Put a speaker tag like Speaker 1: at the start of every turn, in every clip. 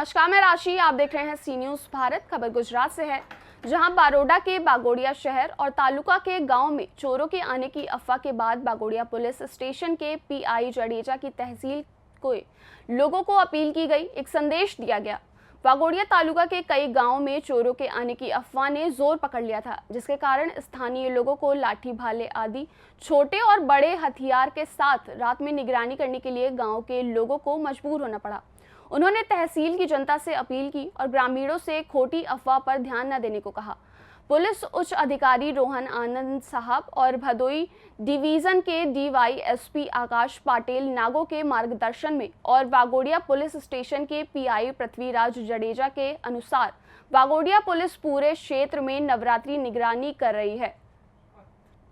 Speaker 1: नमस्कार, मैं राशि। आप देख रहे हैं सी न्यूज भारत। खबर गुजरात से है, जहां बारोडा के बागोड़िया शहर और तालुका के गांव में चोरों के आने की अफवाह के बाद बागोड़िया पुलिस स्टेशन के पीआई जडेजा की तहसील को लोगों को अपील की गई। एक संदेश दिया गया। बागोड़िया तालुका के कई गांवों में चोरों के आने की अफवाह ने जोर पकड़ लिया था, जिसके कारण स्थानीय लोगों को लाठी भाले आदि छोटे और बड़े हथियार के साथ रात में निगरानी करने के लिए गांव के लोगों को मजबूर होना पड़ा। उन्होंने तहसील की जनता से अपील की और ग्रामीणों से खोटी अफवाह पर ध्यान न देने को कहा। पुलिस उच्च अधिकारी रोहन आनंद साहब और भदोई डिवीजन के डीवाईएसपी आकाश पाटिल नागो के मार्गदर्शन में और बागोड़िया पुलिस स्टेशन के पीआई पृथ्वीराज जडेजा के अनुसार बागोड़िया पुलिस पूरे क्षेत्र में नवरात्रि निगरानी कर रही है।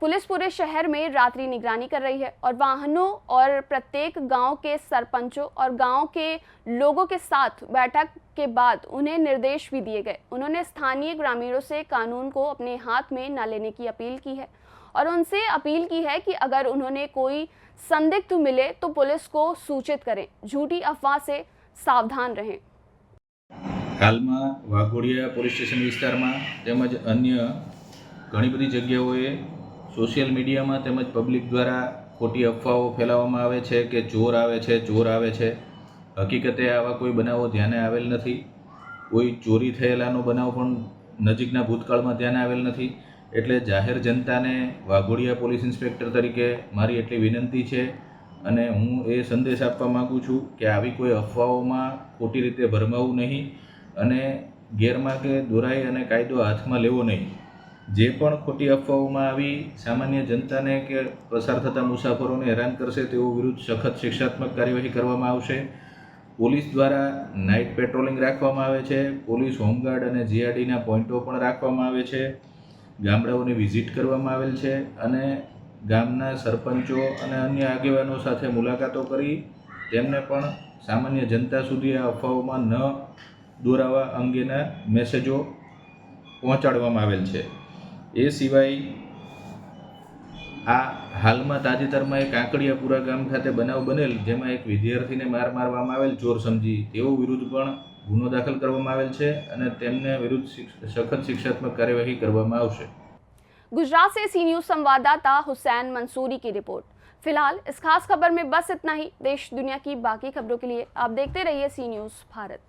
Speaker 1: पुलिस पूरे शहर में रात्रि निगरानी कर रही है और वाहनों और प्रत्येक गांव के सरपंचों और गांव के लोगों के साथ बैठक के बाद उन्हें निर्देश भी दिए गए। उन्होंने स्थानीय ग्रामीणों से कानून को अपने हाथ में न लेने की अपील की है और उनसे अपील की है कि अगर उन्होंने कोई संदिग्ध मिले तो पुलिस को सूचित करें। झूठी अफवाह से सावधान रहें।
Speaker 2: हाल में वाघोड़िया पुलिस स्टेशन विस्तार में તેમજ अन्य घणी बधी जग्याओए सोशियल मीडिया में તેમજ पब्लिक द्वारा खोटी अफवाओं फैलाववामां आवे छे कि चोर आवे छे। हकीकते आवा कोई बनावो ध्याने आवेल नथी। कोई चोरी थयेलानो बनाव पण नजीकना भूतकाळमां ध्याने आवेल नथी। एटले जाहेर जनताने वाघोड़िया पोलीस इंस्पेक्टर तरीके मारी एटली विनंती छे अने हूँ ए संदेश आपवा मागुं छुं कि आवी कोई अफवाओमां खोटी रीते भरमावुं नहीं अने गैरमार्गे दोराई अने कायदो हाथमां लेवो नहीं। जे पण खोटी अफवाओमां आवी सामान्य जनताने के पसार थता मुसाफरोने हैरान करशे तेओ विरुद्ध सखत शिक्षात्मक कार्यवाही करवामां आवशे। पोलीस द्वारा नाइट पेट्रोलिंग राखवामां आवे छे। पोलीस होमगार्ड अने जीआरडीना पॉइंटो पण राखवामां आवे छे। गामडाओने विजिट करवामां आवेल छे अने गामना सरपंचो अने अन्य आगेवानो साथे मुलाकातो करी तेमने पण सामान्य जनता सुधी आ अफवाओमां न दोरावा अंगेना मेसेजो पहोंचाडवामां आवेल छे। ए सिवाय आ हालमां ताजेतरमां एक आंकड़ियापुरा गाम खाते बनाव बनेल, जेमां एक विद्यार्थीने मार मारवामां आवेल चोर समजी। तेओ विरुद्ध पण गुनो दाखल करवामां आवेल छे अने तेमने विरुद्ध सखत शिक्षात्मक कार्यवाही करवामां आवशे।
Speaker 1: गुजरात से सी न्यूज संवाददाता हुसैन मंसूरी की रिपोर्ट। फिलहाल इस खास खबर में बस इतना ही। देश दुनिया की बाकी खबरों के लिए आप देखते रहिए सी न्यूज भारत।